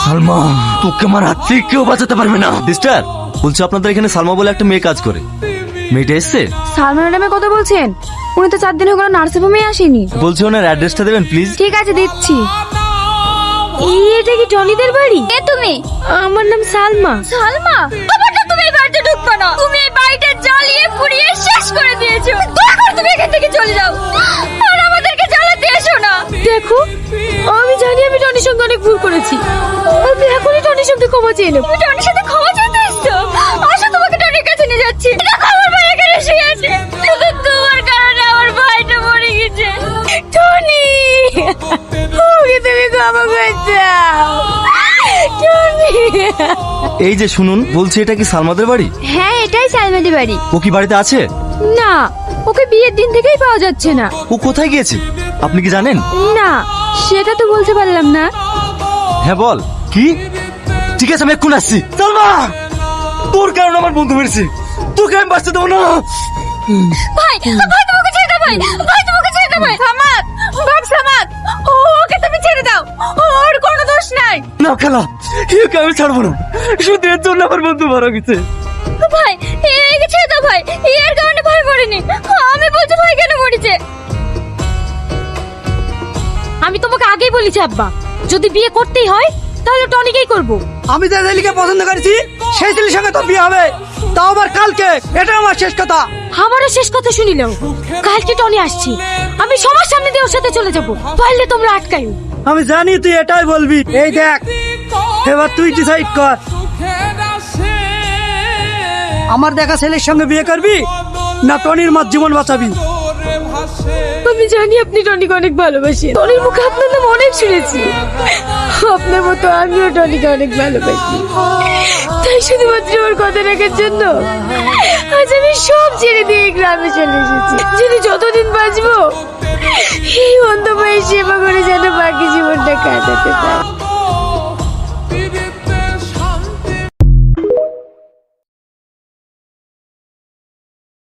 সালমা, তোকে আমার হাত থেকে কেউ বাঁচাতে পারবে না। সিস্টার, বলছি আপনাদের এখানে সালমা বলে একটা মেয়ে কাজ করে, মেয়েটা এসছে? সালমা ম্যাডামের কথা বলছেন? উনি তো 4 দিন হয়ে গেল নার্সিং হোমে আসেনি। বলছি ওনার অ্যাড্রেসটা দেবেন প্লিজ। ঠিক আছে, দিচ্ছি। এটা কি টনিদের বাড়ি? কে তুমি? আমার নাম সালমা। সালমা? খবরদার তুমি এই বাড়িতে ঢুকবে না। তুমি এই বাড়িটা জ্বালিয়ে পুড়িয়ে শেষ করে দিয়েছো। দয়া করে তুমি এখান থেকে চলে যাও আর আমাদেরকে জ্বালাতে এসো না। দেখো, আমি জানি আমি টনির সঙ্গে অনেক ভুল করেছি। আমি এখনই টনির সঙ্গে ক্ষমা চেয়ে নেব। তুমি টনির সাথে ক্ষমা চাইতে এসছো? আসো, তোমাকে টনির কাছে নিয়ে যাচ্ছি। দেখো, আমার ভাই এখানে শুয়ে আছে। শুধু তোমার কারণে আমার ভাইটা মরে গেছে। টনি, ওকে তুমি ক্ষমা করে দাও। টনি। এই যে শুনুন, বলছি এটা কি সালমাদের বাড়ি? হ্যাঁ, এটাই সালমাদের বাড়ি। ও কি বাড়িতে আছে? না, ওকে বিয়ের দিন থেকেই পাওয়া যাচ্ছে না। ও কোথায় গিয়েছে আপনি কি জানেন? না, সেটা তো বলতে পারলাম না। হ্যাঁ বল। কি? ঠিক আছে, আমি এক্ষুন আসছি। সালমা, তোর কারণে আমার বন্ধু মেরেছে, তোকে আমি বাঁচতে দেবো না। ভাই, ভাই তোমাকে ছেড়ে দাও। ভাই, ভাই তোমাকে ছেড়ে দাও। ভাই সামাদ, ভাই সামাদ, ওকে তুমি ছেড়ে দাও। ওর কোনো দোষ নাই। না খালা, একে আমি ছাড়বো না। শুধু এর জন্য আমার বন্ধু মারা গেছে। ভাই, একে ছেড়ে দাও। ভাই, এর কারণে ভাই মরেনি। আমি বলছি ভাই কেন মরেছে। আমি তোমাকে আগেই বলেছি আব্বা, যদি বিয়ে করতেই হয় তাহলে টনিকেই করব। আমি যে ছেলেকে পছন্দ করেছি সেই ছেলের সঙ্গে তো বিয়ে হবে, তাও আবার কালকে। এটা আমার শেষ কথা। আমারও শেষ কথা শুনিলেও কালকে টনি আসছি, আমি সবার সামনে দিয়ে ওর সাথে চলে যাব। পারলে তোমরা আটকাইও। আমি জানি তুই এটাই বলবি। এই দেখ, এবার তুই ডিসাইড কর, আমার দেখা ছেলের সঙ্গে বিয়ে করবি না টনির মার জীবন বাঁচাবি। আমি জানি আপনি টনিকে অনেক ভালোবাসেন। টনির মুখে আপনার নাম অনেক শুনেছি। আপনার মতো আমিও টনিকে অনেক ভালোবাসি। তাই শুধুমাত্র ওর কথা রাখার জন্য আজ আমি সব ছেড়ে দিয়ে এই গ্রামে চলে এসেছি। যদি যতদিন বাঁচবো এই অন্ধ ভাইয়ের সেবা করে যেন বাকি জীবনটা কাটাতে পারি।